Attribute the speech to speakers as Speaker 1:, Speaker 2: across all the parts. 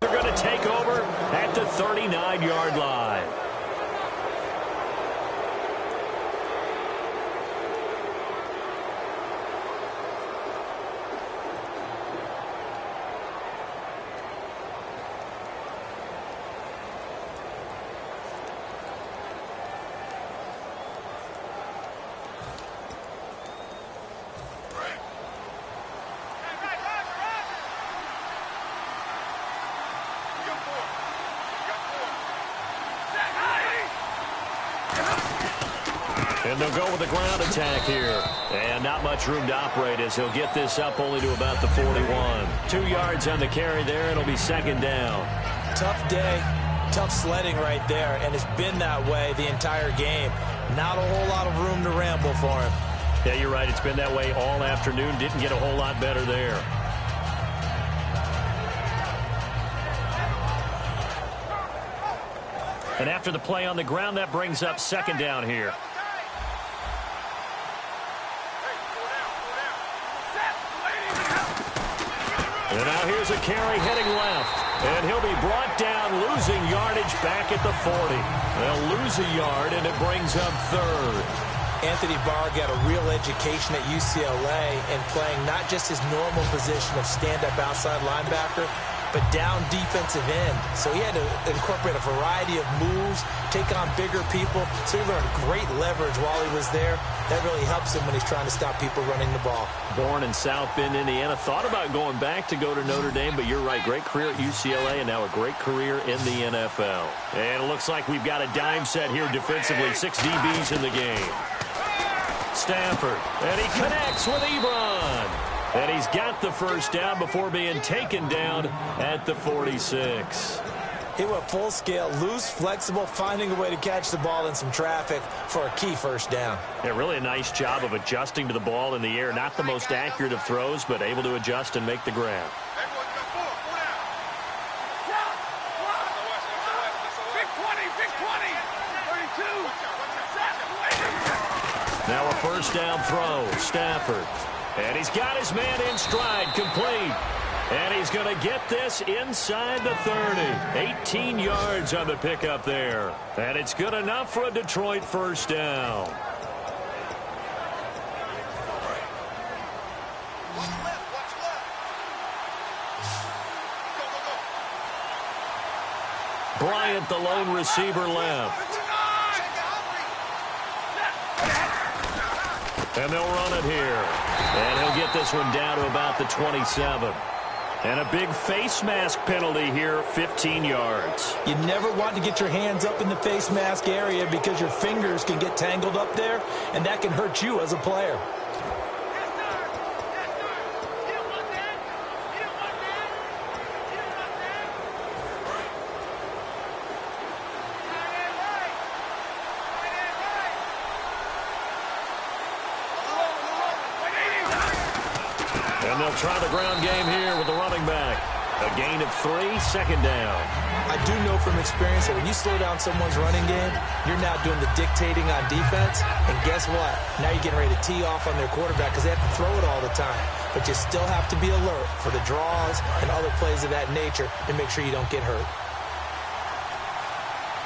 Speaker 1: They're going to take over at the 39-yard line. And they'll go with the ground attack here. And not much room to operate as he'll get this up only to about the 41. 2 yards on the carry there. It'll be second down.
Speaker 2: Tough day, tough sledding right there, and it's been that way the entire game. Not a whole lot of room to ramble for him.
Speaker 1: Yeah, you're right. It's been that way all afternoon. Didn't get a whole lot better there. And after the play on the ground, that brings up second down here. And now here's a carry heading left. And he'll be brought down, losing yardage back at the 40. They'll lose a yard, and it brings up third.
Speaker 2: Anthony Barr got a real education at UCLA in playing not just his normal position of stand-up outside linebacker, but down defensive end. So he had to incorporate a variety of moves, take on bigger people. So he learned great leverage while he was there. That really helps him when he's trying to stop people running the ball.
Speaker 1: Born in South Bend, Indiana. Thought about going back to go to Notre Dame, but you're right. Great career at UCLA and now a great career in the NFL. And it looks like we've got a dime set here defensively. 6 DBs in the game. Stafford, and he connects with Ebron. And he's got the first down before being taken down at the 46.
Speaker 2: He went full scale, loose, flexible, finding a way to catch the ball in some traffic for a key first down.
Speaker 1: Yeah, really a nice job of adjusting to the ball in the air. Not the most accurate of throws, but able to adjust and make the grab. Now a first down throw, Stafford. And he's got his man in stride, complete. And he's going to get this inside the 30. 18 yards on the pickup there. And it's good enough for a Detroit first down. Bryant, the lone receiver, left. And they'll run it here. And he'll get this one down to about the 27. And a big face mask penalty here, 15 yards.
Speaker 2: You never want to get your hands up in the face mask area because your fingers can get tangled up there, and that can hurt you as a player.
Speaker 1: And they'll try the ground game here with the running back. A gain of 3, second down.
Speaker 2: I do know from experience that when you slow down someone's running game, you're now doing the dictating on defense. And guess what? Now you're getting ready to tee off on their quarterback because they have to throw it all the time. But you still have to be alert for the draws and other plays of that nature and make sure you don't get hurt.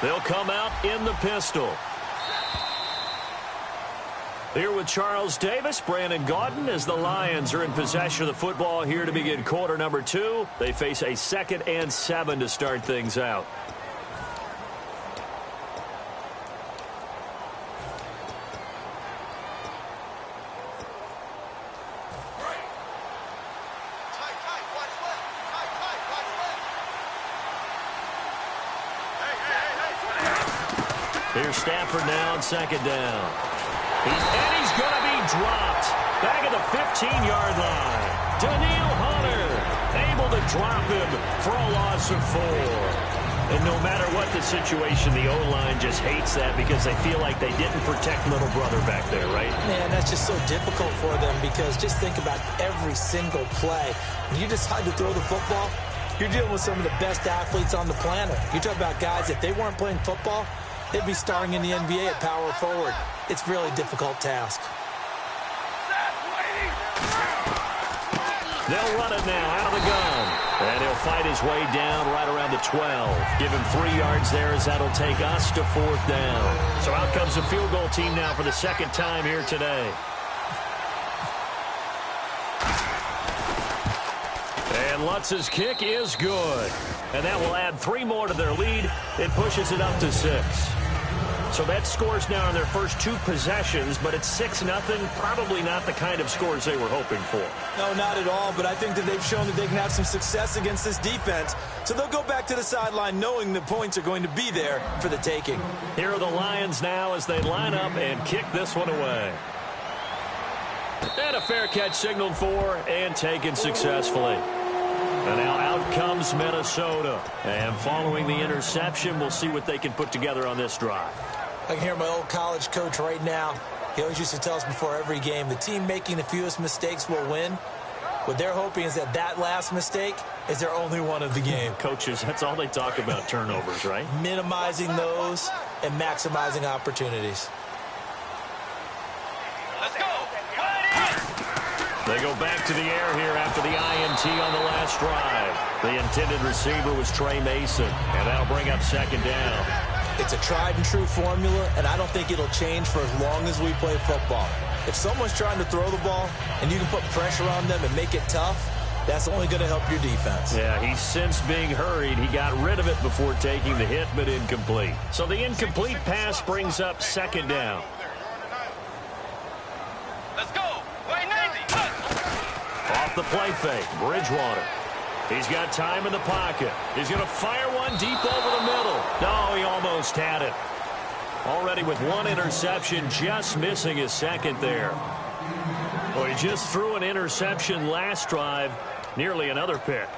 Speaker 1: They'll come out in the pistol. Here with Charles Davis, Brandon Gaudin, as the Lions are in possession of the football here to begin quarter number 2. They face a 2nd and 7 to start things out. Here's Stafford now on second down. And he's going to be dropped back at the 15-yard line. Daniil Hunter able to drop him for a loss of 4. And no matter what the situation, the O-line just hates that because they feel like they didn't protect little brother back there, right?
Speaker 2: Man, that's just so difficult for them because just think about every single play. When you decide to throw the football, you're dealing with some of the best athletes on the planet. You talk about guys, if they weren't playing football, they'd be starring in the NBA at power forward. It's a really difficult task.
Speaker 1: They'll run it now out of the gun. And he'll fight his way down right around the 12. Give him 3 yards there as that'll take us to 4th down. So out comes the field goal team now for the second time here today. And Lutz's kick is good. And that will add 3 more to their lead. It pushes it up to 6. So that scores now in their first 2 possessions, but it's 6-0. Probably not the kind of scores they were hoping for.
Speaker 2: No, not at all, but I think that they've shown that they can have some success against this defense. So they'll go back to the sideline knowing the points are going to be there for the taking.
Speaker 1: Here are the Lions now as they line up and kick this one away. And a fair catch signaled for and taken successfully. And now out comes Minnesota. And following the interception, we'll see what they can put together on this drive.
Speaker 2: I can hear my old college coach right now. He always used to tell us before every game, the team making the fewest mistakes will win. What they're hoping is that that last mistake is their only one of the game.
Speaker 1: Coaches, that's all they talk about, turnovers, right?
Speaker 2: Minimizing those and maximizing opportunities.
Speaker 3: Let's go.
Speaker 1: They go back to the air here after the INT on the last drive. The intended receiver was Trey Mason, and that'll bring up 2nd down.
Speaker 2: It's a tried-and-true formula, and I don't think it'll change for as long as we play football. If someone's trying to throw the ball and you can put pressure on them and make it tough, that's only going to help your defense.
Speaker 1: Yeah, he's since being hurried. He got rid of it before taking the hit, but incomplete. So the incomplete pass brings up 2nd down.
Speaker 3: Let's go. Wait, 90.
Speaker 1: Off the play fake, Bridgewater. He's got time in the pocket. He's going to fire one deep over the middle. No, he almost had it. Already with 1 interception, just missing his 2nd there. Well, he just threw an interception last drive, nearly another pick.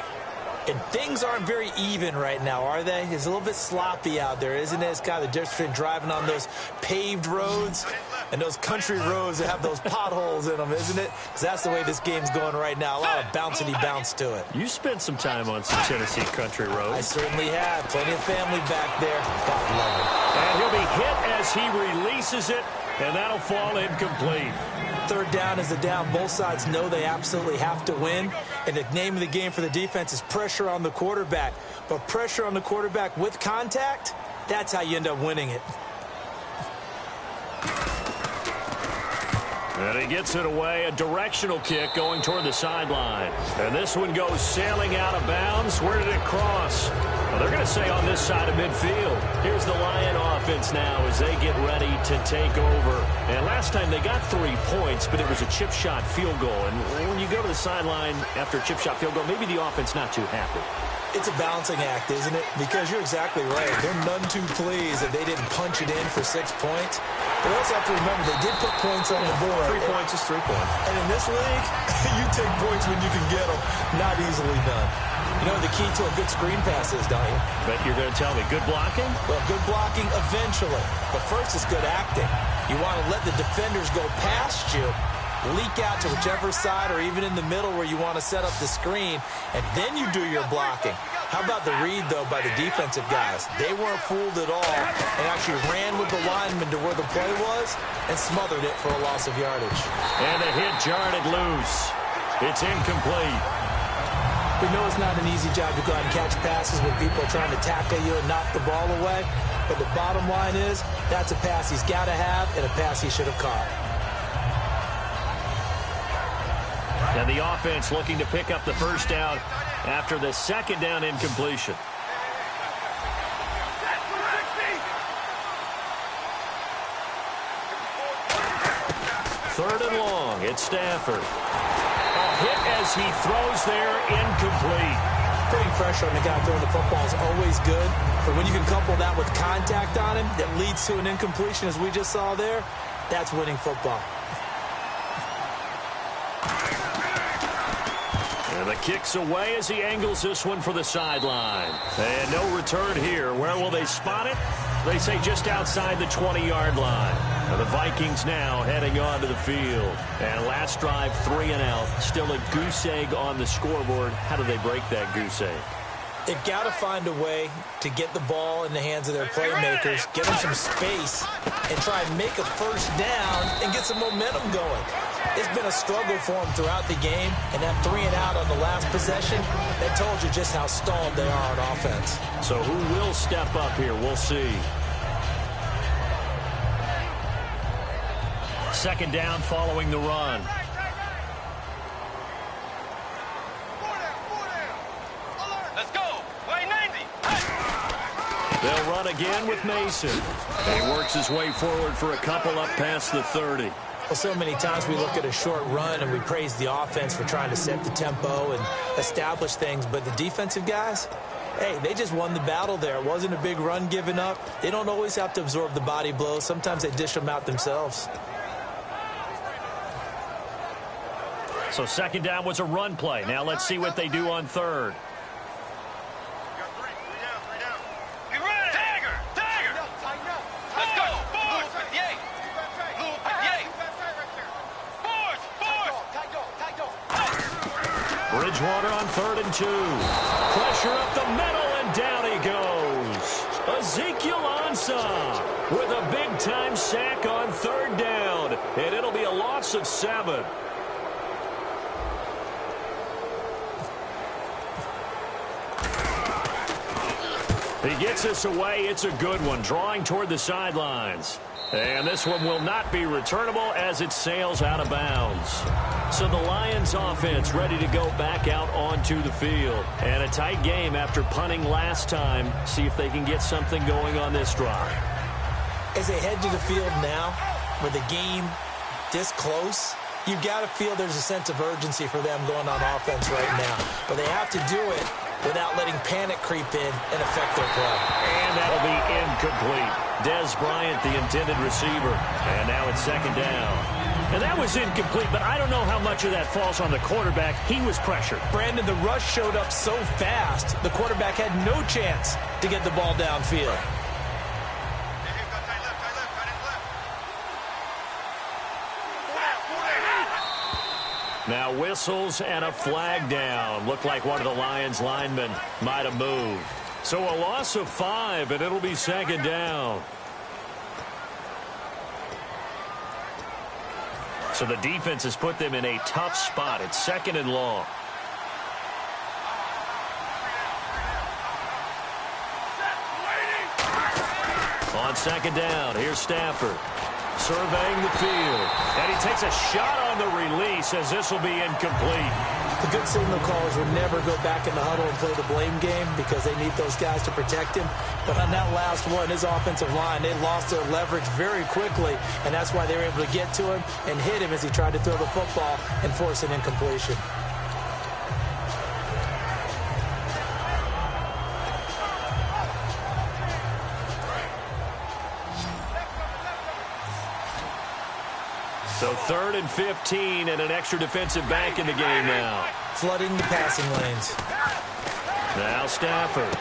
Speaker 2: And things aren't very even right now, are they? It's a little bit sloppy out there, isn't it? It's kind of the difference between driving on those paved roads and those country roads that have those potholes in them, isn't it? Because that's the way this game's going right now. A lot of bouncy bounce to it.
Speaker 1: You spent some time on some Tennessee country roads.
Speaker 2: I certainly have. Plenty of family back there. God love it.
Speaker 1: And he'll be hit as he releases it, and that'll fall incomplete.
Speaker 2: 3rd down is the down. Both sides know they absolutely have to win. And the name of the game for the defense is pressure on the quarterback. But pressure on the quarterback with contact, that's how you end up winning it.
Speaker 1: And he gets it away, a directional kick going toward the sideline. And this one goes sailing out of bounds. Where did it cross? Well, they're going to say on this side of midfield. Here's the Lion offense now as they get ready to take over. And last time they got 3 points, but it was a chip shot field goal. And when you go to the sideline after a chip shot field goal, maybe the offense not too happy.
Speaker 2: It's a balancing act, isn't it? Because you're exactly right. They're none too pleased that they didn't punch it in for 6 points. But also have to remember, they did put points on the board.
Speaker 1: 3 points is 3 points.
Speaker 2: And in this league, you take points when you can get them. Not easily done. You know the key to a good screen pass is, don't you?
Speaker 1: But you're going to tell me, good blocking?
Speaker 2: Well, good blocking eventually. But first is good acting. You want to let the defenders go past you, leak out to whichever side or even in the middle where you want to set up the screen, and then you do your blocking. How about the read, though, by the defensive guys? They weren't fooled at all and actually ran with the lineman to where the play was and smothered it for a loss of yardage.
Speaker 1: And the hit jarred it loose. It's incomplete.
Speaker 2: We know it's not an easy job to go out and catch passes when people are trying to tackle you and knock the ball away. But the bottom line is, that's a pass he's got to have and a pass he should have caught.
Speaker 1: And the offense looking to pick up the 1st down after the 2nd down incompletion. Third and long. It's Stafford. A hit as he throws there, incomplete.
Speaker 2: Putting pressure on the guy throwing the football is always good, but when you can couple that with contact on him that leads to an incompletion, as we just saw there, that's winning football.
Speaker 1: And the kick's away as he angles this one for the sideline. And no return here. Where will they spot it? They say just outside the 20-yard line. And the Vikings now heading onto the field. And last drive, 3 and out. Still a goose egg on the scoreboard. How do they break that goose egg?
Speaker 2: They've got to find a way to get the ball in the hands of their playmakers, get them some space, and try and make a first down and get some momentum going. It's been a struggle for them throughout the game, and that 3-and-out on the last possession, that told you just how stalled they are on offense.
Speaker 1: So who will step up here? We'll see. Second down following the run. They'll run again with Mason. And he works his way forward for a couple up past the 30.
Speaker 2: Well, so many times we look at a short run and we praise the offense for trying to set the tempo and establish things. But the defensive guys, hey, they just won the battle there. It wasn't a big run given up. They don't always have to absorb the body blows. Sometimes they dish them out themselves.
Speaker 1: So second down was a run play. Now let's see what they do on third. Bridgewater on 3rd and 2. Pressure up the middle, and down he goes. Ezekiel Ansah with a big-time sack on 3rd down, and it'll be a loss of 7. He gets us away. It's a good one, drawing toward the sidelines. And this one will not be returnable as it sails out of bounds. So the Lions offense ready to go back out onto the field. And a tight game after punting last time. See if they can get something going on this drive.
Speaker 2: As they head to the field now, with the game this close, you've got to feel there's a sense of urgency for them going on offense right now. But they have to do it without letting panic creep in and affect their play.
Speaker 1: And that'll be incomplete. Dez Bryant, the intended receiver. And now it's second down. And that was incomplete, but I don't know how much of that falls on the quarterback. He was pressured.
Speaker 2: Brandon, the rush showed up so fast, the quarterback had no chance to get the ball downfield.
Speaker 1: Now whistles and a flag down. Looked like one of the Lions linemen might have moved. So a loss of 5, and it'll be second down. So the defense has put them in a tough spot. It's 2nd and long. On second down, here's Stafford. Surveying the field. And he takes a shot on the release as this will be incomplete.
Speaker 2: The good signal callers would never go back in the huddle and play the blame game because they need those guys to protect him. But on that last one, his offensive line, they lost their leverage very quickly, and that's why they were able to get to him and hit him as he tried to throw the football and force an incompletion.
Speaker 1: So 3rd and 15 and an extra defensive back in the game now.
Speaker 2: Flooding the passing lanes.
Speaker 1: Now Stafford.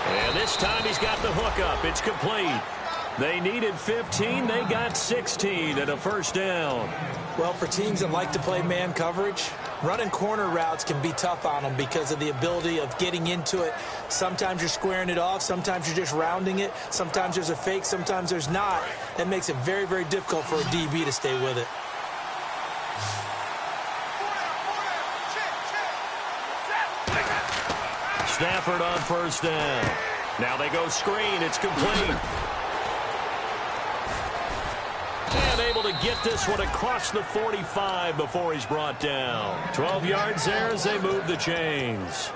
Speaker 1: And this time he's got the hook up. It's complete. They needed 15. They got 16 and a first down.
Speaker 2: Well, for teams that like to play man coverage, running corner routes can be tough on them because of the ability of getting into it. Sometimes you're squaring it off. Sometimes you're just rounding it. Sometimes there's a fake. Sometimes there's not. That makes it very, very difficult for a DB to stay with it.
Speaker 1: Stafford on first down. Now they go screen. It's complete. And able to get this one across the 45 before he's brought down. 12 yards there as they move the chains.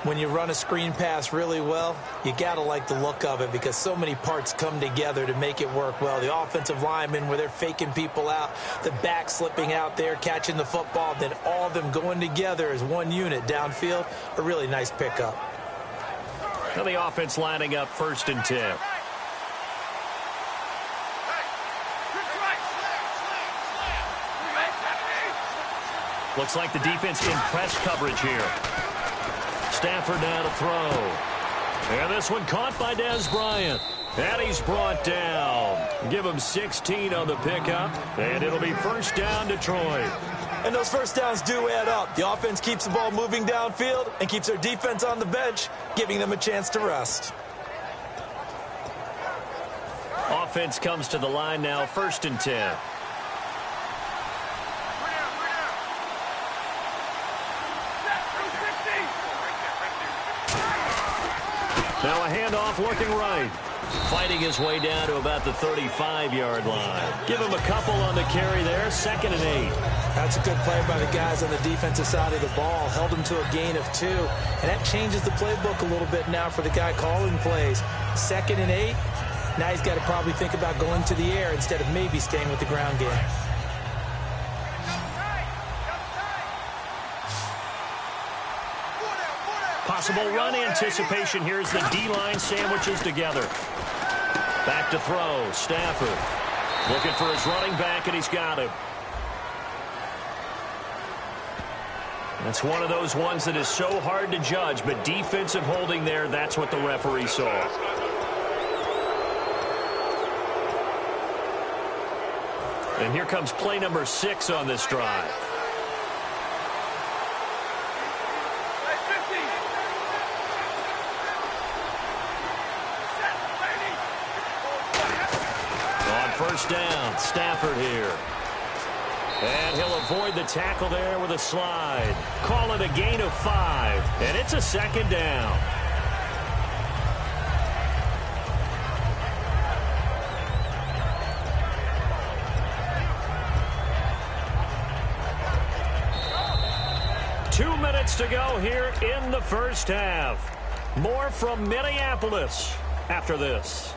Speaker 2: When you run a screen pass really well, you got to like the look of it because so many parts come together to make it work well. The offensive linemen where they're faking people out, the back slipping out there, catching the football, then all of them going together as one unit downfield. A really nice pickup.
Speaker 1: Now the offense lining up 1st and 10. Looks like the defense in press coverage here. Stafford now to throw. And this one caught by Dez Bryant. And he's brought down. Give him 16 on the pickup. And it'll be first down Detroit.
Speaker 2: And those first downs do add up. The offense keeps the ball moving downfield and keeps their defense on the bench, giving them a chance to rest.
Speaker 1: Offense comes to the line now, 1st and 10. Now a handoff looking right. Fighting his way down to about the 35-yard line. Give him a couple on the carry there, 2nd and 8.
Speaker 2: That's a good play by the guys on the defensive side of the ball. Held him to a gain of 2. And that changes the playbook a little bit now for the guy calling plays. 2nd and 8. Now he's got to probably think about going to the air instead of maybe staying with the ground game.
Speaker 1: Possible run anticipation here as the D-line sandwiches together. Back to throw, Stafford. Looking for his running back, and he's got him. That's one of those ones that is so hard to judge, but defensive holding there, that's what the referee saw. And here comes play number 6 on this drive. First down, Stafford here. And he'll avoid the tackle there with a slide. Call it a gain of 5, and it's a 2nd down. Two minutes to go here in the first half. More from Minneapolis after this.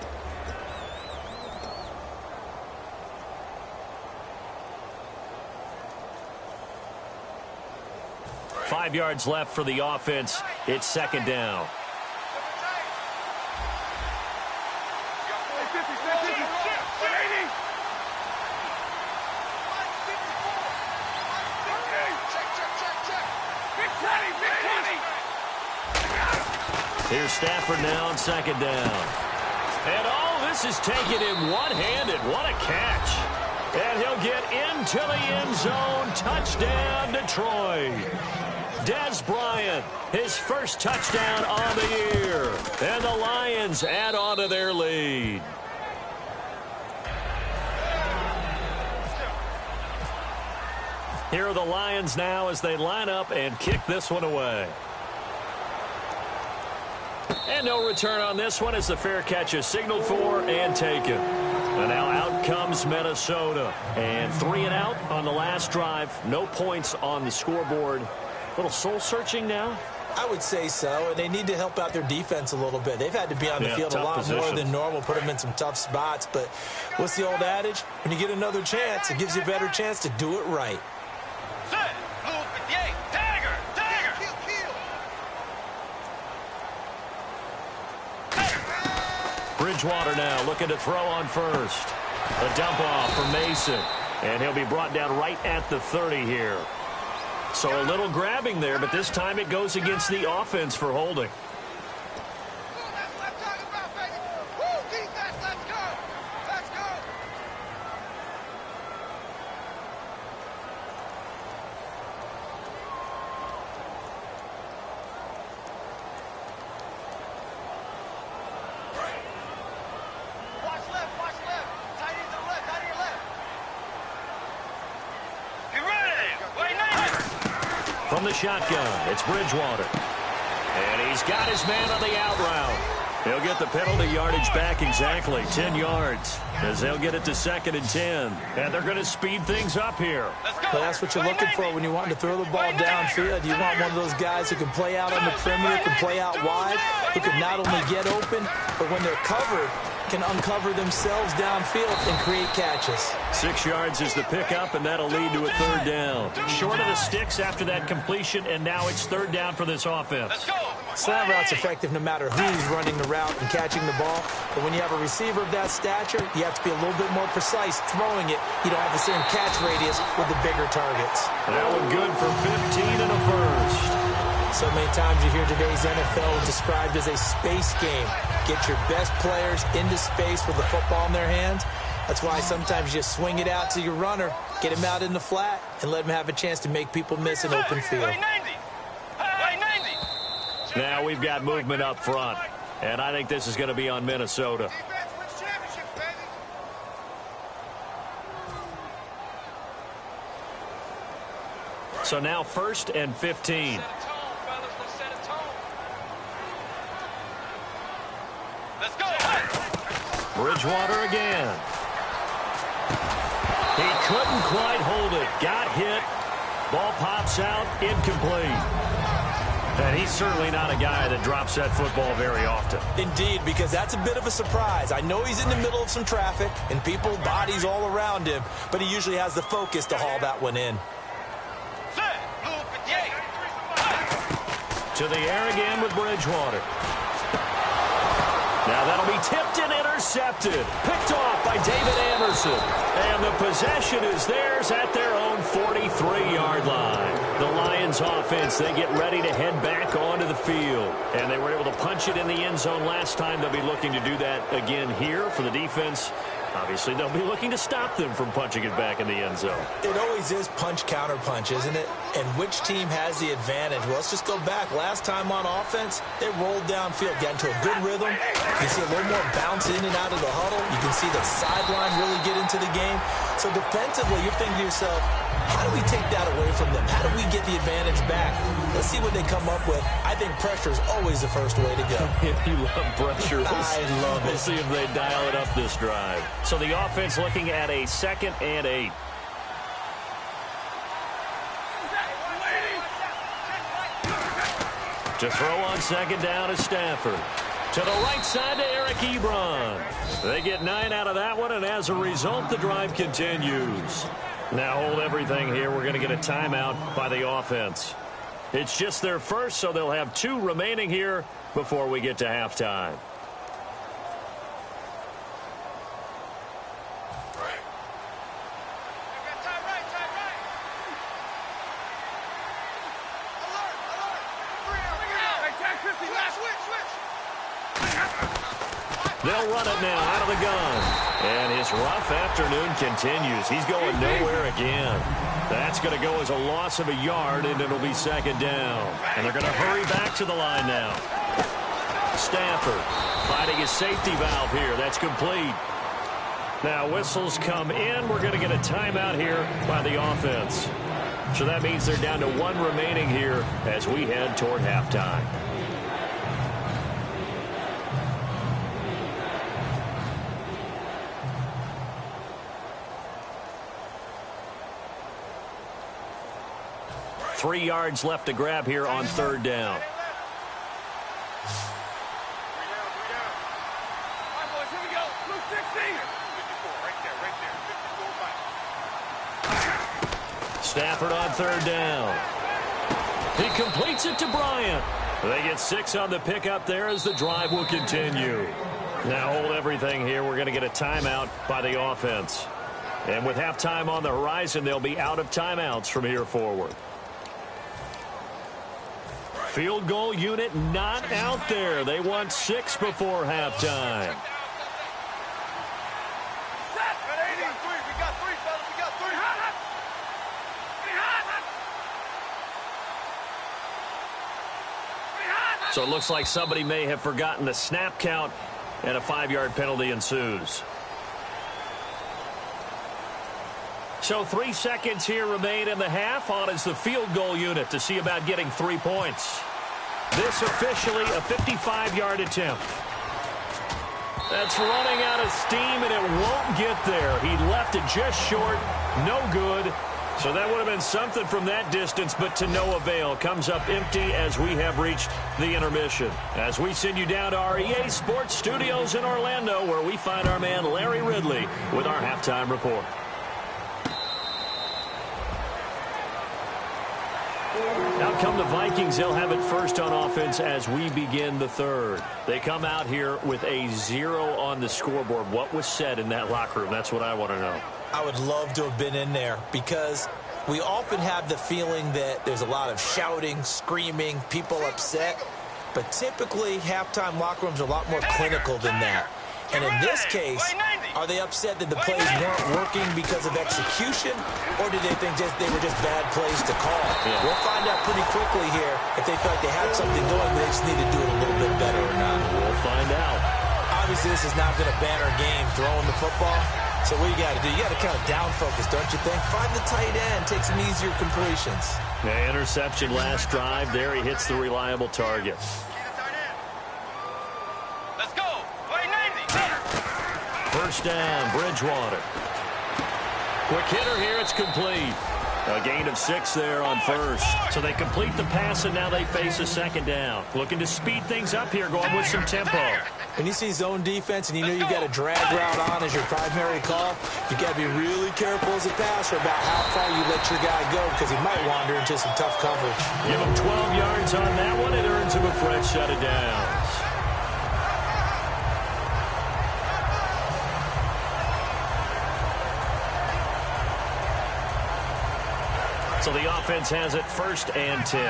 Speaker 1: 5 yards left for the offense. It's 2nd down. Here's Stafford now on 2nd down. And all this is taken in one-handed. What a catch. And he'll get into the end zone. Touchdown, Detroit. Dez Bryant, his first touchdown on the year. And the Lions add on to their lead. Here are the Lions now as they line up and kick this one away. And no return on this one as the fair catch is signaled for and taken. And now out comes Minnesota. And 3 and out on the last drive. No points on the scoreboard. A little soul-searching now?
Speaker 2: I would say so, and they need to help out their defense a little bit. They've had to be on the field a lot more than normal, put them in some tough spots. But what's the old adage? When you get another chance, it gives you a better chance to do it right.
Speaker 1: Bridgewater now looking to throw on first. A dump off for Mason. And he'll be brought down right at the 30 here. So a little grabbing there, but this time it goes against the offense for holding. From the shotgun, it's Bridgewater. And he's got his man on the out route. He'll get the penalty yardage back exactly, 10 yards, as they'll get it to 2nd and 10. And they're going to speed things up here.
Speaker 2: Well, that's what you're looking for when you want to throw the ball downfield. You want one of those guys who can play out on the perimeter, can play out wide, who can not only get open, but when they're covered, can uncover themselves downfield and create catches.
Speaker 1: 6 yards is the pickup, and that'll lead to a 3rd down. Short of the sticks after that completion, and now it's 3rd down for this offense.
Speaker 2: Slant route's effective no matter who's running the route and catching the ball. But when you have a receiver of that stature, you have to be a little bit more precise throwing it. You don't have the same catch radius with the bigger targets.
Speaker 1: That one good for 15 and a first.
Speaker 2: So many times you hear today's NFL described as a space game. Get your best players into space with the football in their hands, That's why sometimes you just swing it out to your runner, get him out in the flat, and let him have a chance to make people miss an open field.
Speaker 1: Now we've got movement up front, and I think this is going to be on Minnesota. So now 1st and 15.
Speaker 3: Let's go.
Speaker 1: Bridgewater again. He couldn't quite hold it. Got hit. Ball pops out. Incomplete. And he's certainly not a guy that drops that football very often.
Speaker 2: Indeed, because that's a bit of a surprise. I know he's in the middle of some traffic and people, bodies all around him, but he usually has the focus to haul that one in.
Speaker 1: To the air again with Bridgewater. Now that'll be tipped and intercepted. Picked off by David Anderson. And the possession is theirs at their own 43-yard line. The Lions offense, they get ready to head back onto the field. And they were able to punch it in the end zone last time. They'll be looking to do that again here for the defense. Obviously, they'll be looking to stop them from punching it back in the end zone.
Speaker 2: It always is punch-counter-punch, isn't it? And which team has the advantage? Well, let's just go back. Last time on offense, they rolled downfield, got into a good rhythm. You can see a little more bounce in and out of the huddle. You can see the sideline really get into the game. So defensively, you're thinking to yourself, how do we take that away from them? How do we get the advantage back? Let's see what they come up with. I think pressure is always the first way to go.
Speaker 1: You love pressure.
Speaker 2: I love it.
Speaker 1: We'll see if they dial it up this drive. So the offense looking at a 2nd and 8. To throw on 2nd down is Stafford. To the right side to Eric Ebron. They get 9 out of that one, and as a result, the drive continues. Now hold everything here. We're going to get a timeout by the offense. It's just their first, so they'll have 2 remaining here before we get to halftime. They'll run it now out of the gun. And his rough afternoon continues. He's going nowhere again. That's going to go as a loss of a yard, and it'll be 2nd down. And they're going to hurry back to the line now. Stafford finding his safety valve here. That's complete. Now whistles come in. We're going to get a timeout here by the offense. So that means they're down to 1 remaining here as we head toward halftime. Three yards left to grab here on 3rd down. Stafford on 3rd down. He completes it to Bryant. They get 6 on the pickup there as the drive will continue. Now hold everything here. We're going to get a timeout by the offense. And with halftime on the horizon, they'll be out of timeouts from here forward. Field goal unit not out there. They want 6 before halftime. So it looks like somebody may have forgotten the snap count, and a 5-yard penalty ensues. So 3 seconds here remain in the half. On is the field goal unit to see about getting 3 points. This officially a 55-yard attempt. That's running out of steam, and it won't get there. He left it just short. No good. So that would have been something from that distance, but to no avail. Comes up empty as we have reached the intermission. As we send you down to our EA Sports Studios in Orlando, where we find our man Larry Ridley with our halftime report. Out come the Vikings. They'll have it first on offense as we begin the 3rd. They come out here with a 0 on the scoreboard. What was said in that locker room? That's what I want to know.
Speaker 2: I would love to have been in there because we often have the feeling that there's a lot of shouting, screaming, people upset. But typically, halftime locker rooms are a lot more clinical than that. And in this case, Are they upset that the plays weren't working because of execution, or do they think they were just bad plays to call?
Speaker 1: Yeah.
Speaker 2: We'll find out pretty quickly here if they feel like they had something going, but they just need to do it a little bit better or not.
Speaker 1: We'll find out.
Speaker 2: Obviously, this has not been a banner game throwing the football. So what you got to do, you got to kind of down focus, don't you think? Find the tight end, take some easier completions.
Speaker 1: The interception last drive. There he hits the reliable target.
Speaker 3: Let's go. Play 90.
Speaker 1: First down, Bridgewater. Quick hitter here, it's complete. A gain of 6 there on first. So they complete the pass, and now they face a second down. Looking to speed things up here, going with some tempo.
Speaker 2: When you see zone defense and you know you've got a drag route on as your primary call, you got to be really careful as a passer about how far you let your guy go because he might wander into some tough coverage.
Speaker 1: Give him 12 yards on that one. It earns him a fresh set of downs. So the offense has it 1st and 10.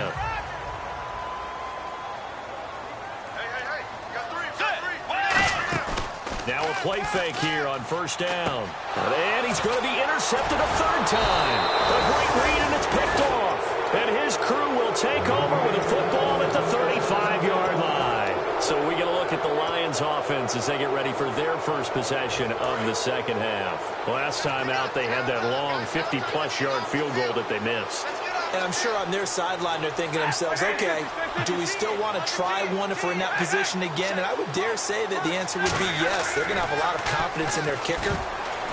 Speaker 1: Now a play fake here on first down. And he's going to be intercepted a 3rd time. A great read, and it's picked off. And his crew will take over with a football at the 35-yard line. So we get a look at the Lions offense as they get ready for their first possession of the second half. Last time out, they had that long 50-plus yard field goal that they missed.
Speaker 2: And I'm sure on their sideline they're thinking to themselves, okay, do we still want to try one if we're in that position again? And I would dare say that the answer would be yes. They're going to have a lot of confidence in their kicker.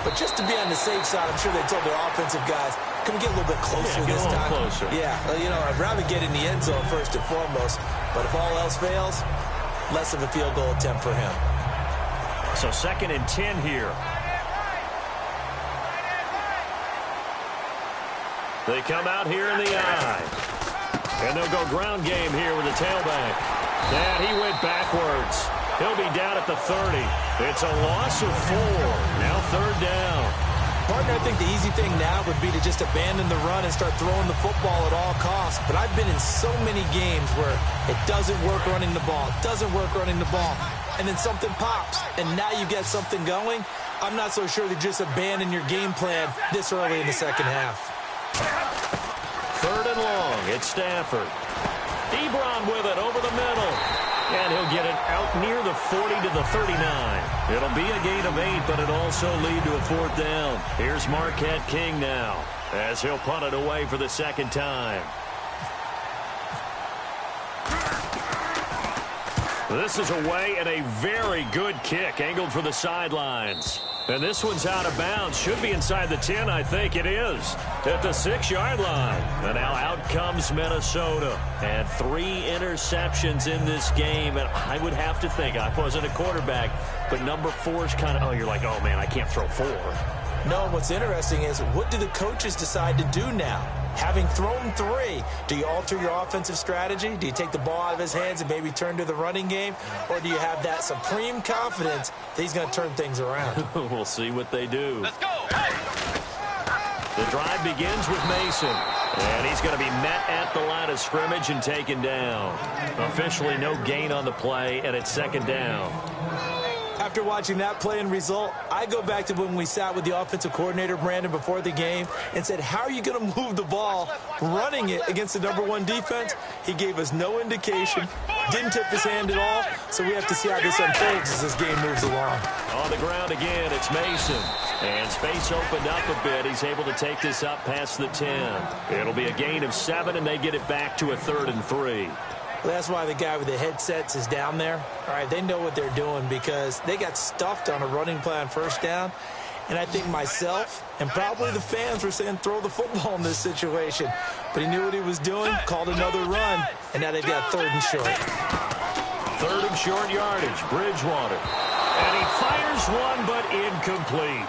Speaker 2: But just to be on the safe side, I'm sure they told their offensive guys, can we get a little bit closer this time?
Speaker 1: Closer.
Speaker 2: Yeah, well, you know, I'd rather get in the end zone first and foremost. But if all else fails, less of a field goal attempt for him.
Speaker 1: So 2nd and 10 here. They come out here in the eye. And they'll go ground game here with the tailback. And he went backwards. He'll be down at the 30. It's a loss of 4. Now 3rd down.
Speaker 2: Partner, I think the easy thing now would be to just abandon the run and start throwing the football at all costs. But I've been in so many games where it doesn't work running the ball, and then something pops, and now you get something going. I'm not so sure that just abandon your game plan this early in the second half.
Speaker 1: 3rd and long. It's Stafford. Ebron with it over the middle. And he'll get it out near the 40 to the 39. It'll be a gain of 8, but it'll also lead to a 4th down. Here's Marquette King now as he'll punt it away for the 2nd time. This is away, and a very good kick angled for the sidelines. And this one's out of bounds. Should be inside the 10, I think it is. At the 6-yard line. And now out comes Minnesota. And 3 interceptions in this game. And I would have to think, I wasn't a quarterback, but number 4 is kind of, oh, you're like, oh, man, I can't throw 4.
Speaker 2: No, what's interesting is what do the coaches decide to do now? Having thrown 3, do you alter your offensive strategy? Do you take the ball out of his hands and maybe turn to the running game? Or do you have that supreme confidence that he's going to turn things around?
Speaker 1: We'll see what they do.
Speaker 3: Let's go.
Speaker 1: The drive begins with Mason. And he's going to be met at the line of scrimmage and taken down. Officially no gain on the play, and it's 2nd down.
Speaker 2: After watching that play and result, I go back to when we sat with the offensive coordinator, Brandon, before the game and said, how are you going to move the ball running it against the number 1 defense? He gave us no indication, didn't tip his hand at all, so we have to see how this unfolds as this game moves along.
Speaker 1: On the ground again, it's Mason. And space opened up a bit. He's able to take this up past the 10. It'll be a gain of 7, and they get it back to a 3rd and 3.
Speaker 2: Well, that's why the guy with the headsets is down there. All right, they know what they're doing because they got stuffed on a running play on 1st down. And I think myself and probably the fans were saying throw the football in this situation. But he knew what he was doing, called another run, and now they've got 3rd and short.
Speaker 1: 3rd and short yardage, Bridgewater. And he fires one, but incomplete.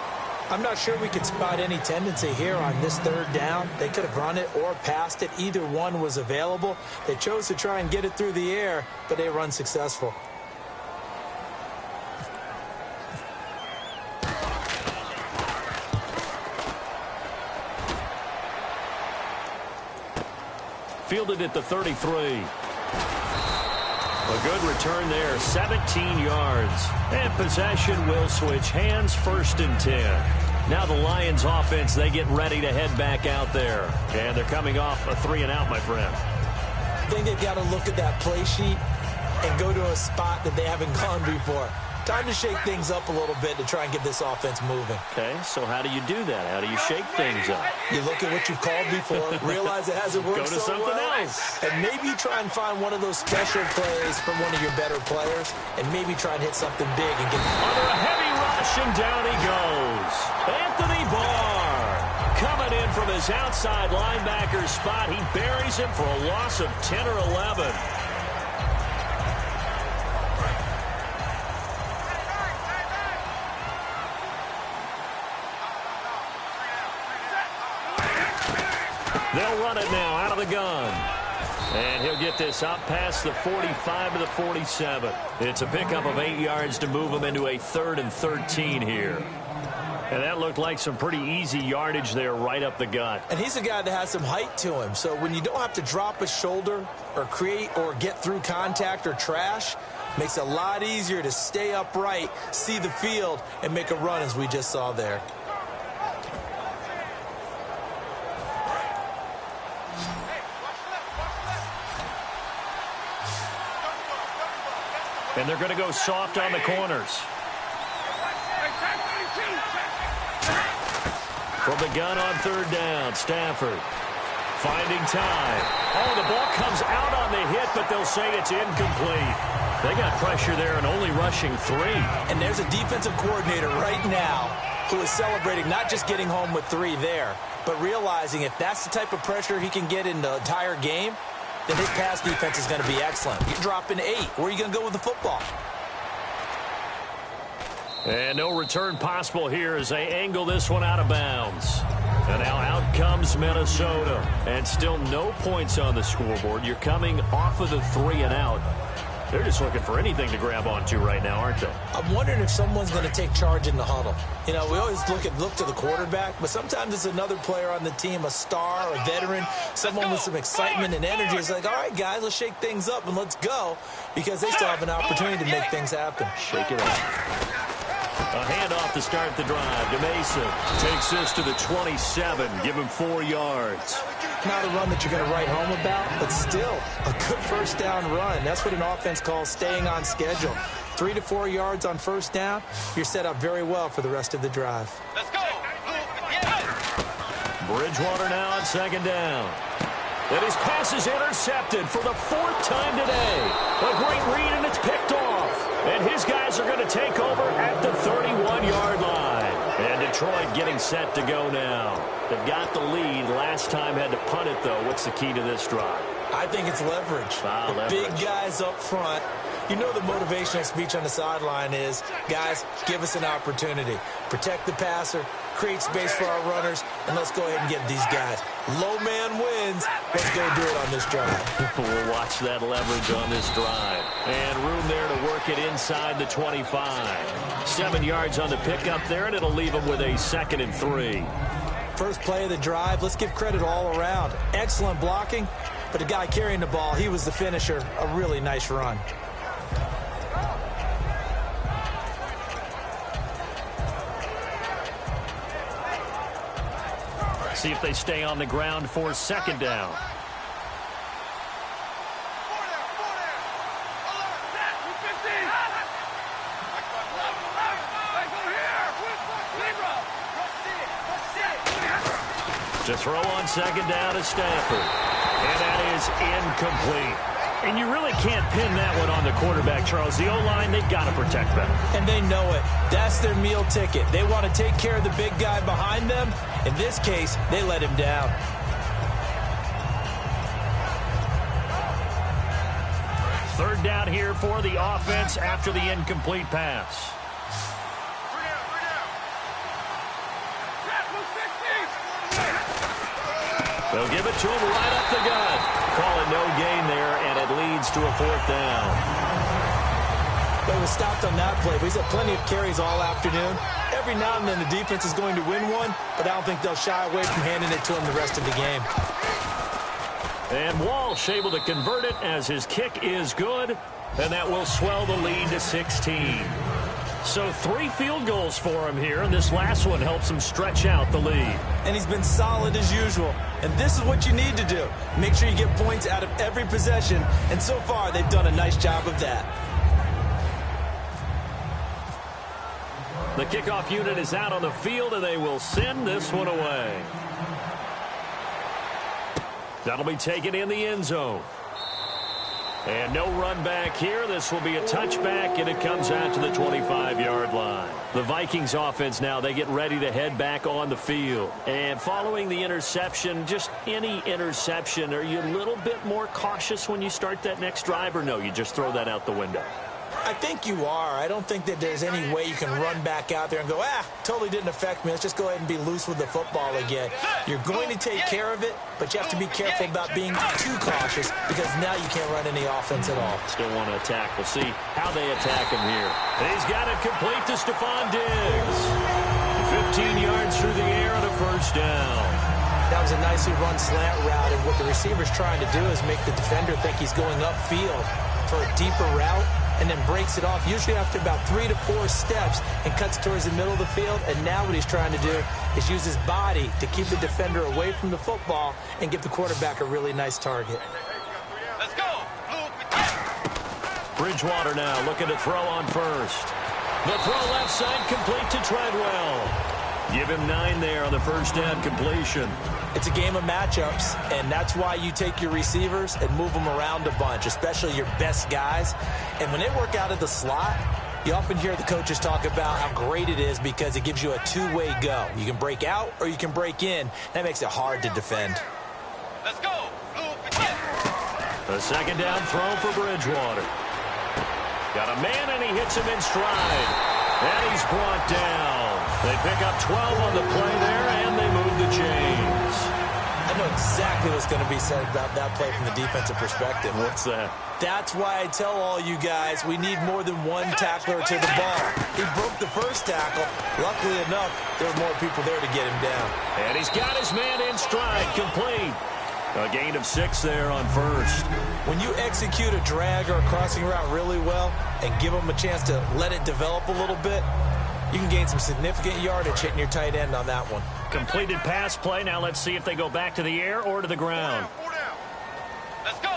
Speaker 2: I'm not sure we could spot any tendency here on this 3rd down. They could have run it or passed it. Either one was available. They chose to try and get it through the air, but they were unsuccessful.
Speaker 1: Fielded at the 33. A good return there, 17 yards. And possession will switch hands, 1st and 10. Now the Lions offense, they get ready to head back out there. And they're coming off a 3-and-out, my friend.
Speaker 2: I think they've got to look at that play sheet and go to a spot that they haven't gone before. Time to shake things up a little bit to try and get this offense moving.
Speaker 1: Okay, so how do you do that? How do you shake things up?
Speaker 2: You look at what you've called before, realize it hasn't worked
Speaker 1: so well. Go to something else.
Speaker 2: And maybe try and find one of those special plays from one of your better players, and maybe try and hit something big and get
Speaker 1: under a heavy rush, and down he goes. Anthony Barr coming in from his outside linebacker spot. He buries him for a loss of 10 or 11. They'll run it now out of the gun. And he'll get this up past the 45 to the 47. It's a pickup of 8 yards to move him into a 3rd and 13 here. And that looked like some pretty easy yardage there right up the gut.
Speaker 2: And he's a guy that has some height to him. So when you don't have to drop a shoulder or create or get through contact or trash, makes it a lot easier to stay upright, see the field, and make a run as we just saw there.
Speaker 1: And they're going to go soft on the corners. From the gun on 3rd down, Stafford finding time. Oh, the ball comes out on the hit, but they'll say it's incomplete. They got pressure there and only rushing 3.
Speaker 2: And there's a defensive coordinator right now who is celebrating not just getting home with 3 there, but realizing if that's the type of pressure he can get in the entire game, then his pass defense is going to be excellent. You're dropping 8. Where are you going to go with the football?
Speaker 1: And no return possible here as they angle this one out of bounds. And now out comes Minnesota. And still no points on the scoreboard. You're coming off of the 3-and-out. They're just looking for anything to grab onto right now, aren't they?
Speaker 2: I'm wondering if someone's going to take charge in the huddle. You know, we always look to the quarterback, but sometimes it's another player on the team, a star, a veteran, someone with some excitement and energy. It's like, all right, guys, let's shake things up and let's go, because they still have an opportunity to make things happen.
Speaker 1: Shake it up. A handoff to start the drive to Mason. Takes this to the 27. Give him 4 yards.
Speaker 2: Not a run that you're going to write home about, but still a good 1st down run. That's what an offense calls staying on schedule. 3 to 4 yards on 1st down. You're set up very well for the rest of the drive.
Speaker 3: Let's go.
Speaker 1: Bridgewater now on 2nd down. And his pass is intercepted for the 4th time today. A great read, and it's picked off. And his guys are going to take over at the 31-yard line. And Detroit getting set to go now. They've got the lead. Last time had to punt it, though. What's the key to this drive?
Speaker 2: I think it's leverage.
Speaker 1: Leverage.
Speaker 2: Big guys up front. You know the motivational speech on the sideline is, guys, give us an opportunity. Protect the passer, create space for our runners, and let's go ahead and get these guys. Low man wins. Let's go do it on this drive.
Speaker 1: We'll watch that leverage on this drive. And room there to work it inside the 25. 7 yards on the pickup there, and it'll leave them with a 2nd and 3.
Speaker 2: First play of the drive, let's give credit all around. Excellent blocking, but the guy carrying the ball, he was the finisher. A really nice run.
Speaker 1: See if they stay on the ground for 2nd down. To throw on 2nd down to Stafford. And that is incomplete. And you really can't pin that one on the quarterback, Charles. The O-line, they've got to protect them.
Speaker 2: And they know it. That's their meal ticket. They want to take care of the big guy behind them. In this case, they let him down.
Speaker 1: Third down here for the offense after the incomplete pass. They'll give it to him right up the gut. Call it no gain there, and it leads to a 4th down.
Speaker 2: They were stopped on that play, but he's had plenty of carries all afternoon. Every now and then the defense is going to win one, but I don't think they'll shy away from handing it to him the rest of the game.
Speaker 1: And Walsh able to convert it as his kick is good. and that will swell the lead to 16. So 3 field goals for him here, and this last one helps him stretch out the lead.
Speaker 2: And he's been solid as usual. And this is what you need to do. Make sure you get points out of every possession, and so far they've done a nice job of that.
Speaker 1: The kickoff unit is out on the field, and they will send this one away. That'll be taken in the end zone. And no run back here. This will be a touchback, and it comes out to the 25-yard line. The Vikings offense now, they get ready to head back on the field. And following the interception, just any interception, are you a little bit more cautious when you start that next drive, or no, you just throw that out the window?
Speaker 2: I think you are. I don't think that there's any way you can run back out there and go, totally didn't affect me. Let's just go ahead and be loose with the football again. You're going to take care of it, but you have to be careful about being too cautious because now you can't run any offense at all.
Speaker 1: Still want to attack. We'll see how they attack him here. He's got it complete to Stephon Diggs. 15 yards through the air and a first down.
Speaker 2: That was a nicely run slant route, and what the receiver's trying to do is make the defender think he's going upfield for a deeper route, and then breaks it off, usually after about 3 to 4 steps, and cuts towards the middle of the field. And now what he's trying to do is use his body to keep the defender away from the football and give the quarterback a really nice target.
Speaker 3: Let's go.
Speaker 1: Bridgewater now looking to throw on first. The throw left side complete to Treadwell. Give him 9 there on the first down completion.
Speaker 2: It's a game of matchups, and that's why you take your receivers and move them around a bunch, especially your best guys. And when they work out of the slot, you often hear the coaches talk about how great it is because it gives you a two-way go. You can break out or you can break in. That makes it hard to defend.
Speaker 3: Let's go.
Speaker 1: A second down throw for Bridgewater. Got a man, and he hits him in stride. And he's brought down. They pick up 12 on the play there, and they move the chains.
Speaker 2: I know exactly what's going to be said about that play from the defensive perspective.
Speaker 1: What's that?
Speaker 2: That's why I tell all you guys we need more than one tackler to the ball. He broke the first tackle. Luckily enough, there were more people there to get him down.
Speaker 1: And he's got his man in stride, complete. A gain of 6 there on first.
Speaker 2: When you execute a drag or a crossing route really well and give them a chance to let it develop a little bit, you can gain some significant yardage hitting your tight end on that one.
Speaker 1: Completed pass play. Now let's see if they go back to the air or to the ground.
Speaker 3: Let's go.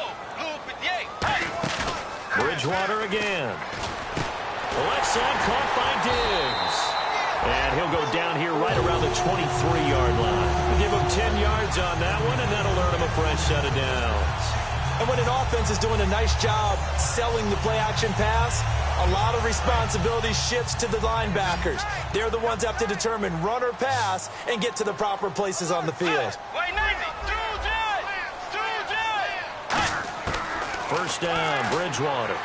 Speaker 1: Bridgewater again. The left side caught by Diggs. And he'll go down here right around the 23-yard line. We'll give him 10 yards on that one, and that'll earn him a fresh set of downs.
Speaker 2: And when an offense is doing a nice job selling the play-action pass, a lot of responsibility shifts to the linebackers. They're the ones that have to determine run or pass and get to the proper places on the field.
Speaker 1: First down, Bridgewater.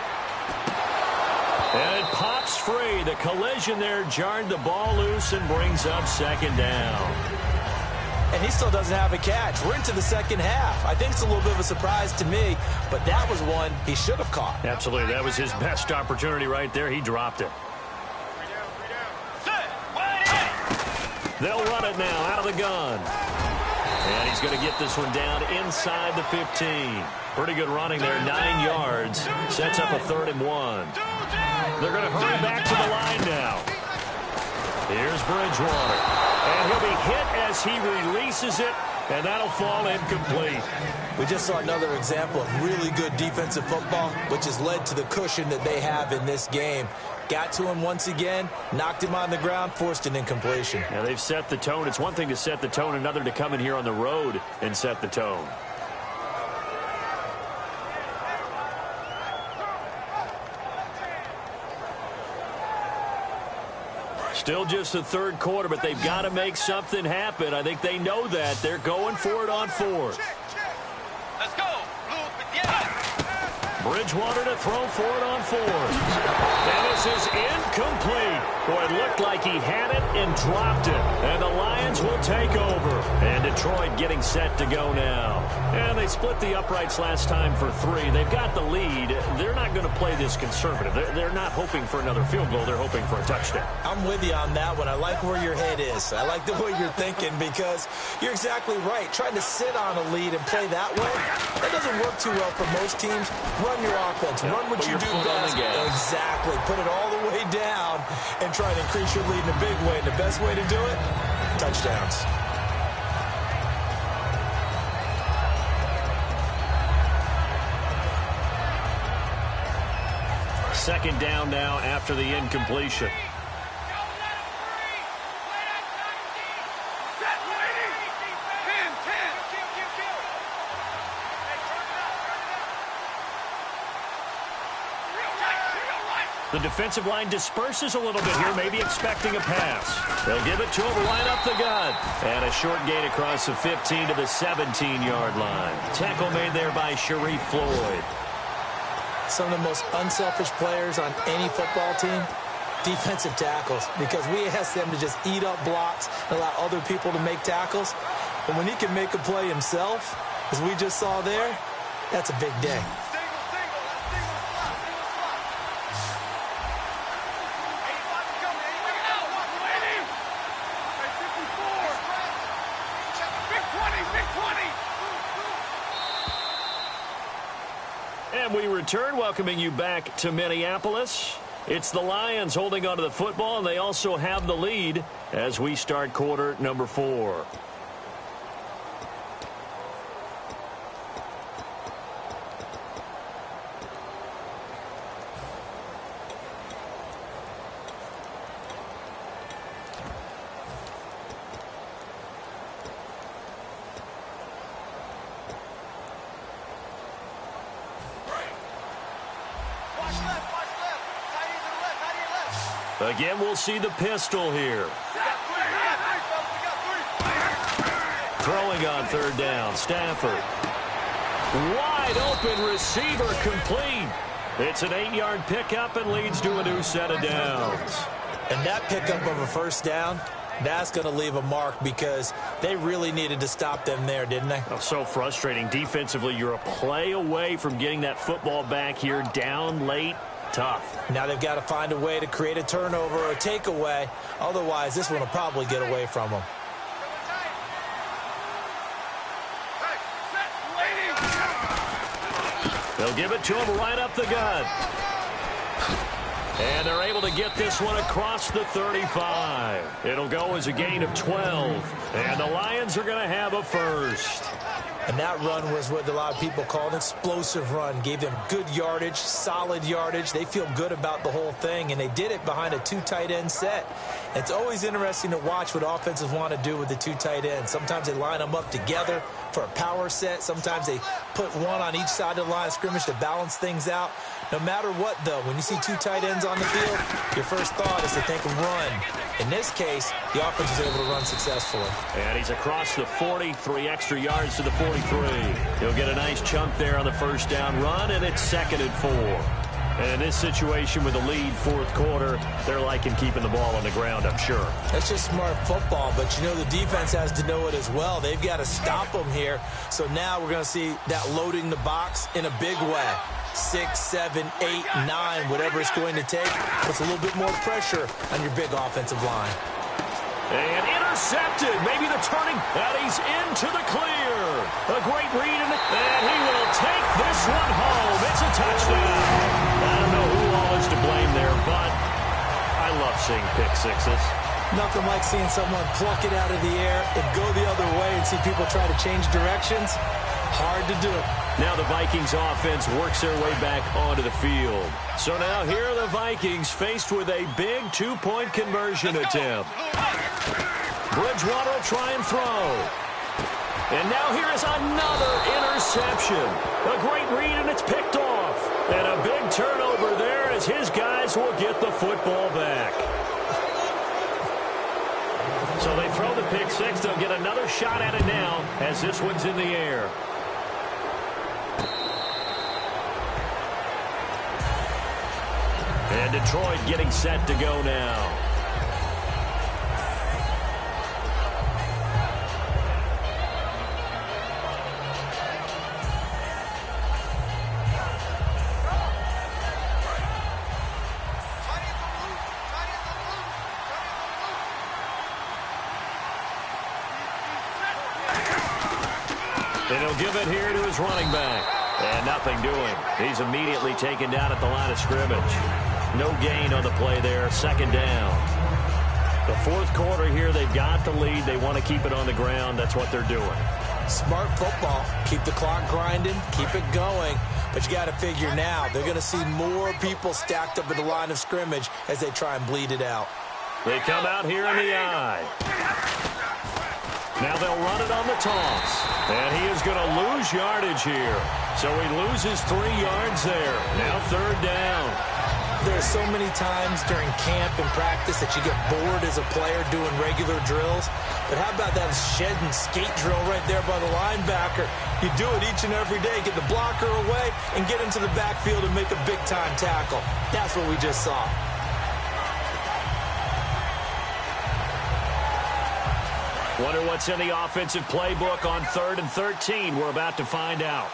Speaker 1: And it pops free. The collision there jarred the ball loose and brings up second down.
Speaker 2: And he still doesn't have a catch. We're into the second half. I think it's a little bit of a surprise to me, but that was one he should have caught.
Speaker 1: Absolutely. That was his best opportunity right there. He dropped it. They'll run it now out of the gun. And he's going to get this one down inside the 15. Pretty good running there, 9 yards. Sets up a 3rd and 1. They're going to hurry back to the line now. Here's Bridgewater. And he'll be hit as he releases it, and that'll fall incomplete.
Speaker 2: We just saw another example of really good defensive football, which has led to the cushion that they have in this game. Got to him once again, knocked him on the ground, forced an incompletion.
Speaker 1: Now they've set the tone. It's one thing to set the tone, another to come in here on the road and set the tone. Still just the 3rd quarter, but they've got to make something happen. I think they know that. They're going for it on 4th.
Speaker 3: Let's go.
Speaker 1: Bridgewater to throw for it on 4th. And this is incomplete. Boy, it looked like he had it and dropped it. And the Lions will take over. And Detroit getting set to go now. And they split the uprights last time for 3. They've got the lead. They're not going to play this conservative. They're not hoping for another field goal. They're hoping for a touchdown.
Speaker 2: I'm with you on that one. I like where your head is. I like the way you're thinking because you're exactly right. Trying to sit on a lead and play that way, that doesn't work too well for most teams. Run your offense.
Speaker 1: Yeah,
Speaker 2: run what you do best. Exactly. Put it all the way down and try to increase your lead in a big way. And the best way to do it, touchdowns.
Speaker 1: Second down now after the incompletion. The defensive line disperses a little bit here, maybe expecting a pass. They'll give it to him right up the gut. And a short gain across the 15 to the 17-yard line. Tackle made there by Sharif Floyd.
Speaker 2: Some of the most unselfish players on any football team, defensive tackles, because we ask them to just eat up blocks and allow other people to make tackles. But when he can make a play himself, as we just saw there, that's a big day.
Speaker 1: And we return, welcoming you back to Minneapolis. It's the Lions holding onto the football, and they also have the lead as we start quarter number 4. Again, we'll see the pistol here. Throwing on third down, Stafford. Wide open receiver complete. It's an 8-yard pickup and leads to a new set of downs.
Speaker 2: And that pickup of a first down, that's going to leave a mark because they really needed to stop them there, didn't they?
Speaker 1: Oh, so frustrating. Defensively, you're a play away from getting that football back here, down late. Tough.
Speaker 2: Now they've got to find a way to create a turnover or a takeaway. Otherwise, this one will probably get away from them.
Speaker 1: They'll give it to him right up the gut. And they're able to get this one across the 35. It'll go as a gain of 12. And the Lions are going to have a first.
Speaker 2: And that run was what a lot of people call an explosive run. Gave them good yardage, solid yardage. They feel good about the whole thing, and they did it behind a 2 tight end set. It's always interesting to watch what offenses want to do with the 2 tight ends. Sometimes they line them up together for a power set. Sometimes they put one on each side of the line of scrimmage to balance things out. No matter what, though, when you see 2 tight ends on the field, your first thought is to think of run. In this case, the offense was able to run successfully.
Speaker 1: And he's across the 40, 3 extra yards to the 43. He'll get a nice chunk there on the first down run, and it's 2nd and 4. And in this situation with the lead, fourth quarter, they're liking keeping the ball on the ground, I'm sure.
Speaker 2: That's just smart football, but you know the defense has to know it as well. They've got to stop them here. So now we're going to see that loading the box in a big way. 6, 7, 8, 9, whatever it's going to take, puts a little bit more pressure on your big offensive line.
Speaker 1: And intercepted. Maybe the turning. And he's into the clear. A great read. And he will take this one home. It's a touchdown. I don't know who all is to blame there, but I love seeing pick sixes.
Speaker 2: Nothing like seeing someone pluck it out of the air and go the other way and see people try to change directions. Hard to do.
Speaker 1: Now the Vikings offense works their way back onto the field. So now here are the Vikings faced with a big 2-point conversion attempt. Bridgewater will try and throw. And now here is another interception. A great read, and it's picked off. And a big turnover there as his guys will get the football back. So they throw the pick six. They'll get another shot at it now as this one's in the air. And Detroit getting set to go now. And he'll give it here to his running back. And nothing doing. He's immediately taken down at the line of scrimmage. No gain on the play there. Second down. The fourth quarter here, they've got the lead. They want to keep it on the ground. That's what they're doing.
Speaker 2: Smart football. Keep the clock grinding. Keep it going. But you got to figure now, they're going to see more people stacked up at the line of scrimmage as they try and bleed it out.
Speaker 1: They come out here in the eye. Now they'll run it on the toss. And he is going to lose yardage here. So he loses 3 yards there. Now third down.
Speaker 2: There are so many times during camp and practice that you get bored as a player doing regular drills. But how about that shed and skate drill right there by the linebacker? You do it each and every day. Get the blocker away and get into the backfield and make a big-time tackle. That's what we just saw.
Speaker 1: Wonder what's in the offensive playbook on 3rd and 13. We're about to find out.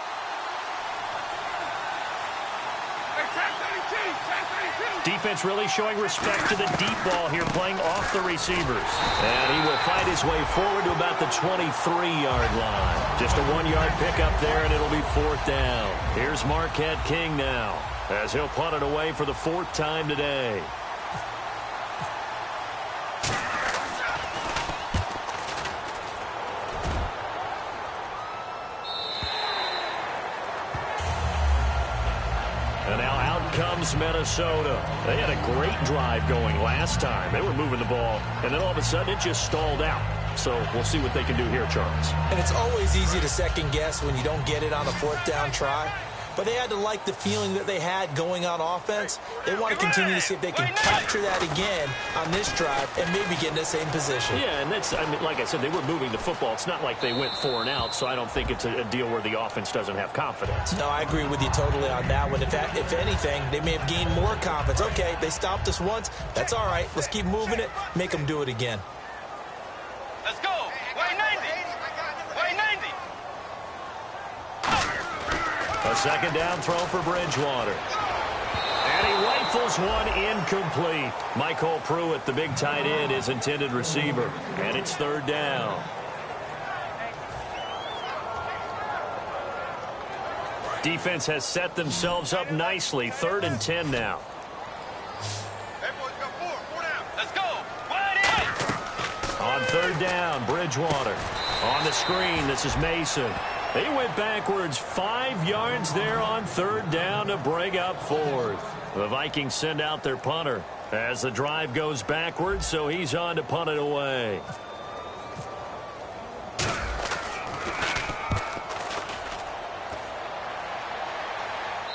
Speaker 1: Defense really showing respect to the deep ball here, playing off the receivers. And he will fight his way forward to about the 23-yard line. Just a 1-yard pickup there, and it'll be 4th down. Here's Marquette King now, as he'll punt it away for the 4th time today. And now out comes Minnesota. They had a great drive going last time. They were moving the ball, and then all of a sudden it just stalled out. So we'll see what they can do here, Charles.
Speaker 2: And it's always easy to second guess when you don't get it on a 4th down try. But they had to like the feeling that they had going on offense. They want to continue to see if they can capture that again on this drive and maybe get in the same position.
Speaker 1: Yeah, and that's, I mean, like I said, they were moving the football. It's not like they went 4 and out, so I don't think it's a deal where the offense doesn't have confidence.
Speaker 2: No, I agree with you totally on that one. If anything, they may have gained more confidence. Okay, they stopped us once. That's all right. Let's keep moving it. Make them do it again.
Speaker 3: Let's go. Way 90. Way 90.
Speaker 1: A second down throw for Bridgewater. And he rifles one incomplete. Michael Pruitt, the big tight end, is intended receiver. And it's 3rd down. Defense has set themselves up nicely. 3rd and 10 now.
Speaker 3: Let's go. Wide in.
Speaker 1: On 3rd down, Bridgewater. On the screen, this is Mason. They went backwards 5 yards there on 3rd down to bring up 4th. The Vikings send out their punter as the drive goes backwards, so he's on to punt it away.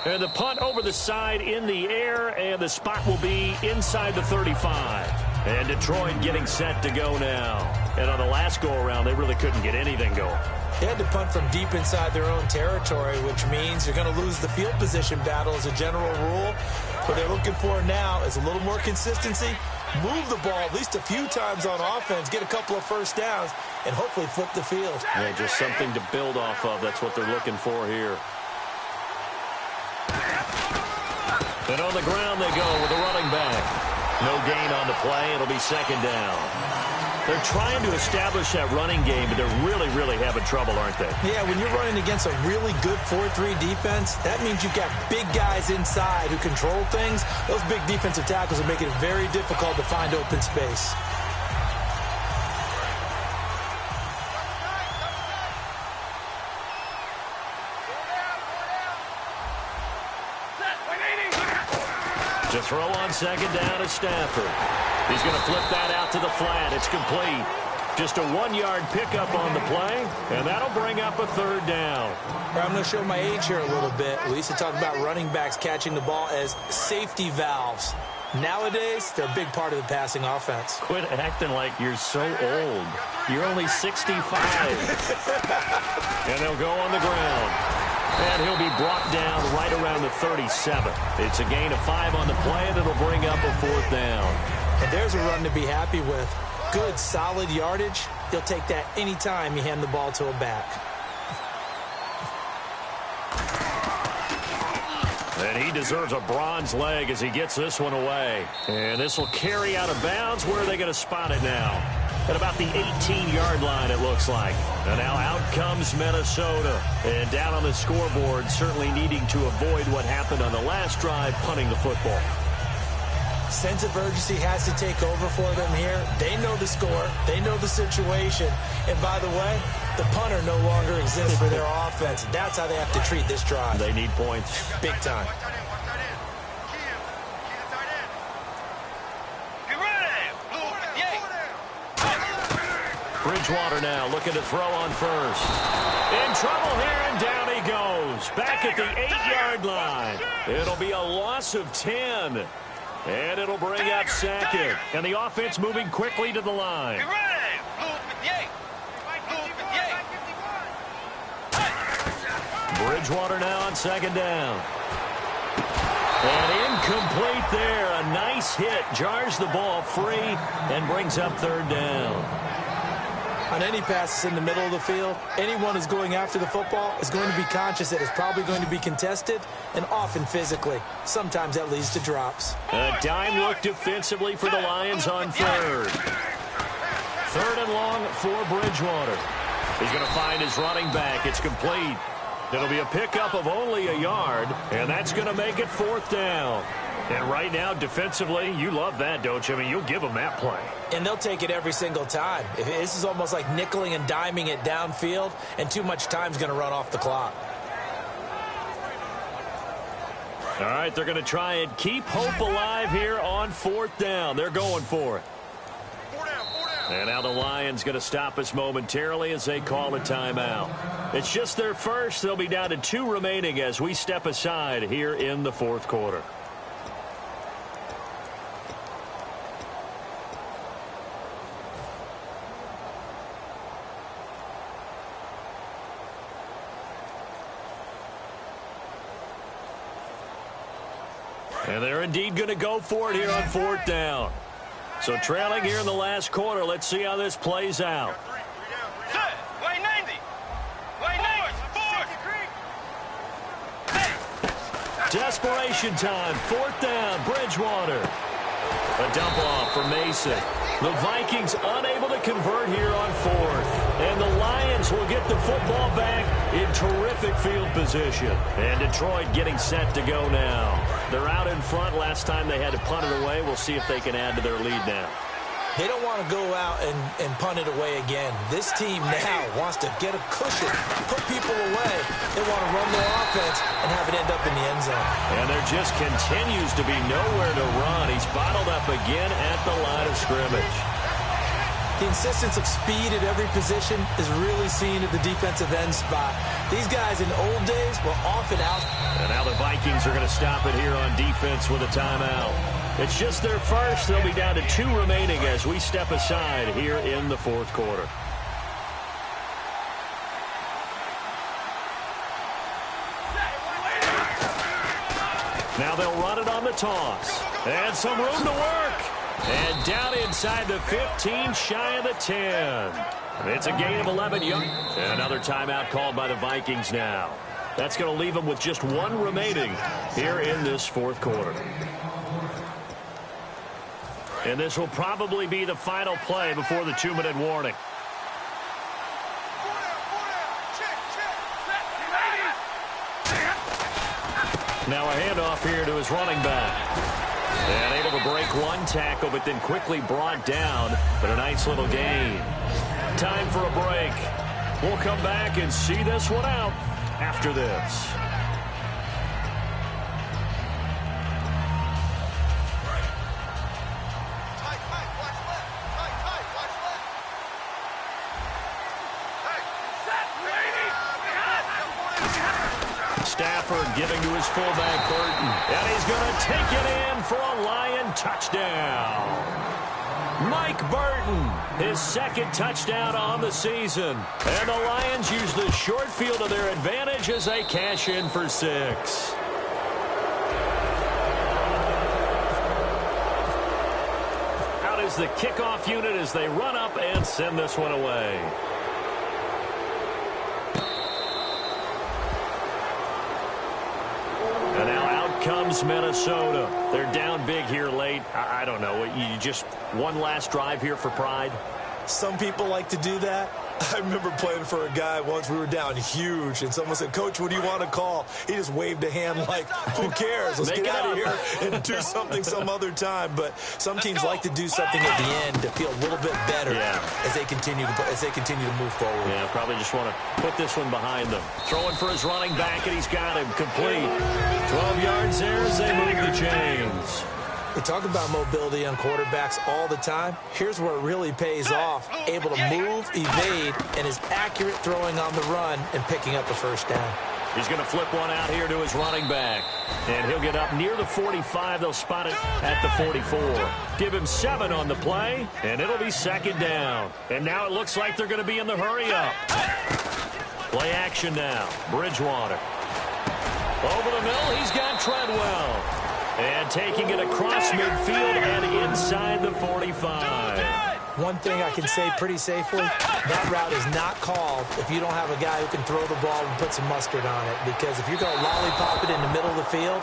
Speaker 1: And the punt over the side in the air, and the spot will be inside the 35. And Detroit getting set to go now. And on the last go-around, they really couldn't get anything going.
Speaker 2: They had to punt from deep inside their own territory, which means you're going to lose the field position battle as a general rule. What they're looking for now is a little more consistency, move the ball at least a few times on offense, get a couple of first downs, and hopefully flip the field.
Speaker 1: Yeah, just something to build off of. That's what they're looking for here. And on the ground they go with the running back. No gain on the play. It'll be 2nd down. They're trying to establish that running game, but they're really having trouble, aren't they?
Speaker 2: Yeah, when you're running against a really good 4-3 defense, that means you've got big guys inside who control things. Those big defensive tackles are making it very difficult to find open space.
Speaker 1: To throw on 2nd down is Stafford. He's going to flip that out to the flat. It's complete. Just a 1-yard pickup on the play, and that'll bring up a 3rd down.
Speaker 2: I'm going to show my age here a little bit. We used to talk about running backs catching the ball as safety valves. Nowadays, they're a big part of the passing offense.
Speaker 1: Quit acting like you're so old. You're only 65. And they'll go on the ground. And he'll be brought down right around the 37. It's a gain of 5 on the play, and it'll bring up a 4th down.
Speaker 2: And there's a run to be happy with. Good, solid yardage. He'll take that anytime you hand the ball to a back.
Speaker 1: And he deserves a bronze leg as he gets this one away. And this will carry out of bounds. Where are they going to spot it now? At about the 18-yard line, it looks like. And now out comes Minnesota. And down on the scoreboard, certainly needing to avoid what happened on the last drive, punting the football.
Speaker 2: Sense of urgency has to take over for them here. They know the score. They know the situation. And by the way, the punter no longer exists for their offense. That's how they have to treat this drive.
Speaker 1: They need points.
Speaker 2: Big time.
Speaker 1: Bridgewater now looking to throw on first. In trouble here, and down he goes. Back at the 8-yard line. It'll be a loss of 10. And it'll bring up second. And the offense moving quickly to the line. Bridgewater now on second down. And incomplete there. A nice hit. Jars the ball free and brings up third down.
Speaker 2: On any passes in the middle of the field, anyone who's going after the football is going to be conscious that it's probably going to be contested and often physically. Sometimes that leads to drops.
Speaker 1: A dime look defensively for the Lions on third. Third and long for Bridgewater. He's going to find his running back. It's complete. It'll be a pickup of only a yard, and that's going to make it fourth down. And right now, defensively, you love that, don't you? I mean, you'll give them that play.
Speaker 2: And they'll take it every single time. This is almost like nickeling and diming it downfield, and too much time's going to run off the clock.
Speaker 1: All right, they're going to try and keep hope alive here on fourth down. They're going for it. And now the Lions going to stop us momentarily as they call a timeout. It's just their first. They'll be down to 2 remaining as we step aside here in the fourth quarter. And they're indeed going to go for it here on fourth down. So trailing here in the last quarter. Let's see how this plays out.
Speaker 3: Way 90. Way 90.
Speaker 1: Desperation time. Fourth down. Bridgewater. A dump off for Mason. The Vikings unable to convert here on fourth. And the Lions will get the football back in terrific field position. And Detroit getting set to go now. They're out in front. Last time they had to punt it away. We'll see if they can add to their lead now.
Speaker 2: They don't want to go out and punt it away again. This team now wants to get a cushion, put people away. They want to run their offense and have it end up in the end zone.
Speaker 1: And there just continues to be nowhere to run. He's bottled up again at the line of scrimmage.
Speaker 2: The insistence of speed at every position is really seen at the defensive end spot. These guys in the old days were often out.
Speaker 1: And now the Vikings are going to stop it here on defense with a timeout. It's just their first. They'll be down to 2 remaining as we step aside here in the fourth quarter. Now they'll run it on the toss. And some room to work. And down inside the 15, shy of the 10. It's a gain of 11 yards. Another timeout called by the Vikings now. That's going to leave them with just 1 remaining here in this fourth quarter. And this will probably be the final play before the 2-minute warning. Now a handoff here to his running back. And able to break 1 tackle, but then quickly brought down. But a nice little gain. Time for a break. We'll come back and see this one out after this. Stafford giving to his fullback, Burton. And he's going to take it in for a Lion touchdown. Mike Burton, his 2nd touchdown on the season. And the Lions use the short field to their advantage as they cash in for 6. Out is the kickoff unit as they run up and send this one away. And now out comes Minnesota. They're down big here late. I don't know. You just one last drive here for pride?
Speaker 2: Some people like to do that. I remember playing for a guy once. We were down huge, and someone said, "Coach, what do you want to call?" He just waved a hand like, who cares? Let's get out of here and do something some other time. But some teams like to do something at the end to feel a little bit better as they continue to move forward.
Speaker 1: Yeah, probably just want to put this one behind them. Throwing for his running back, and he's got him complete. 12 yards there as they move the chains.
Speaker 2: We talk about mobility on quarterbacks all the time. Here's where it really pays off. Able to move, evade, and is accurate throwing on the run and picking up the first down.
Speaker 1: He's going to flip one out here to his running back. And he'll get up near the 45. They'll spot it at the 44. Give him 7 on the play, and it'll be second down. And now it looks like they're going to be in the hurry-up. Play action now. Bridgewater. Over the middle, he's got Treadwell. And taking it across midfield and inside the 45.
Speaker 2: One thing I can say pretty safely, that route is not called if you don't have a guy who can throw the ball and put some mustard on it. Because if you're going to lollipop it in the middle of the field,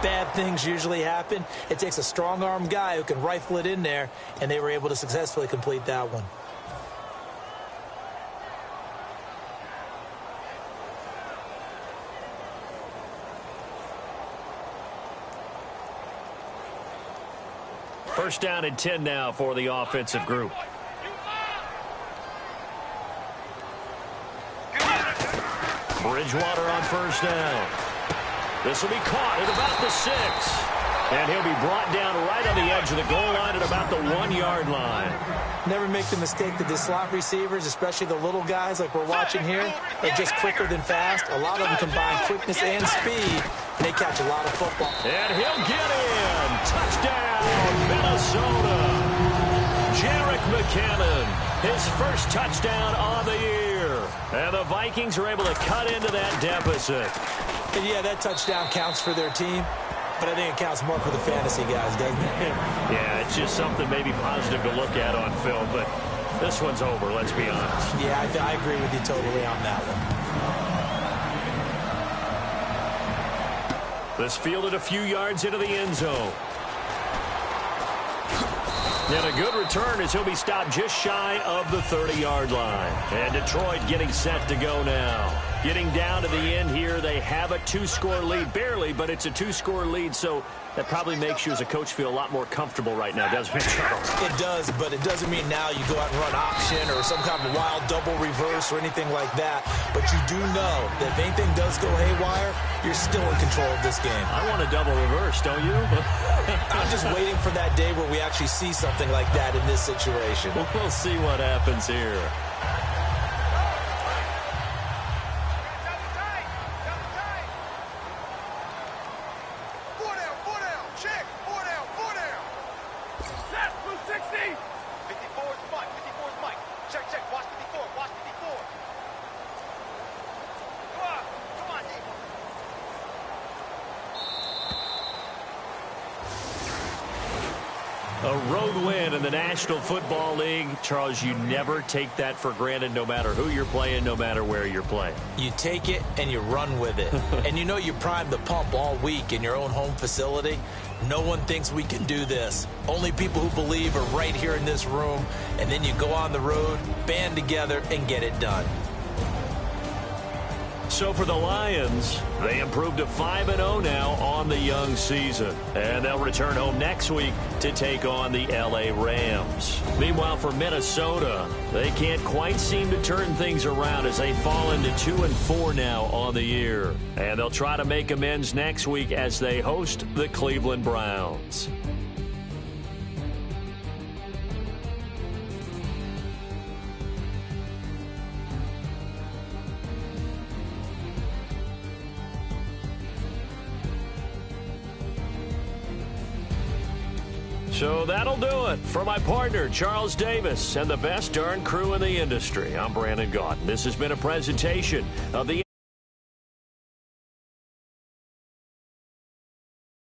Speaker 2: bad things usually happen. It takes a strong-arm guy who can rifle it in there, and they were able to successfully complete that one.
Speaker 1: First down and 10 now for the offensive group. Bridgewater on first down. This will be caught at about the 6. And he'll be brought down right on the edge of the goal line at about the 1-yard line.
Speaker 2: Never make the mistake that the slot receivers, especially the little guys like we're watching here, are just quicker than fast. A lot of them combine quickness and speed, and they catch a lot of football.
Speaker 1: And he'll get in. Touchdown, Minnesota. Jerick McKinnon, his first touchdown on the year. And the Vikings are able to cut into that deficit.
Speaker 2: And yeah, that touchdown counts for their team. But I think it counts more for the fantasy guys, doesn't it?
Speaker 1: Yeah, it's just something maybe positive to look at on film, but this one's over, let's be honest.
Speaker 2: Yeah, I agree with you totally on that one.
Speaker 1: This fielded a few yards into the end zone. And a good return as he'll be stopped just shy of the 30-yard line. And Detroit getting set to go now. Getting down to the end here, they have a 2-score lead. Barely, but it's a 2-score lead, so that probably makes you as a coach feel a lot more comfortable right now, doesn't it, Charles?
Speaker 2: It does, but it doesn't mean now you go out and run option or some kind of wild double reverse or anything like that. But you do know that if anything does go haywire, you're still in control of this game.
Speaker 1: I want a double reverse, don't you?
Speaker 2: I'm just waiting for that day where we actually see something like that in this situation.
Speaker 1: We'll see what happens here. A road win in the National Football League. Charles, you never take that for granted no matter who you're playing, no matter where you're playing.
Speaker 2: You take it and you run with it. And you know you primed the pump all week in your own home facility. No one thinks we can do this. Only people who believe are right here in this room. And then you go on the road, band together, and get it done.
Speaker 1: So for the Lions, they improved to 5-0 now on the young season. And they'll return home next week to take on the L.A. Rams. Meanwhile, for Minnesota, they can't quite seem to turn things around as they fall into 2-4 now on the year. And they'll try to make amends next week as they host the Cleveland Browns. So that'll do it. For my partner, Charles Davis, and the best darn crew in the industry, I'm Brandon Gaudin. This has been a presentation of the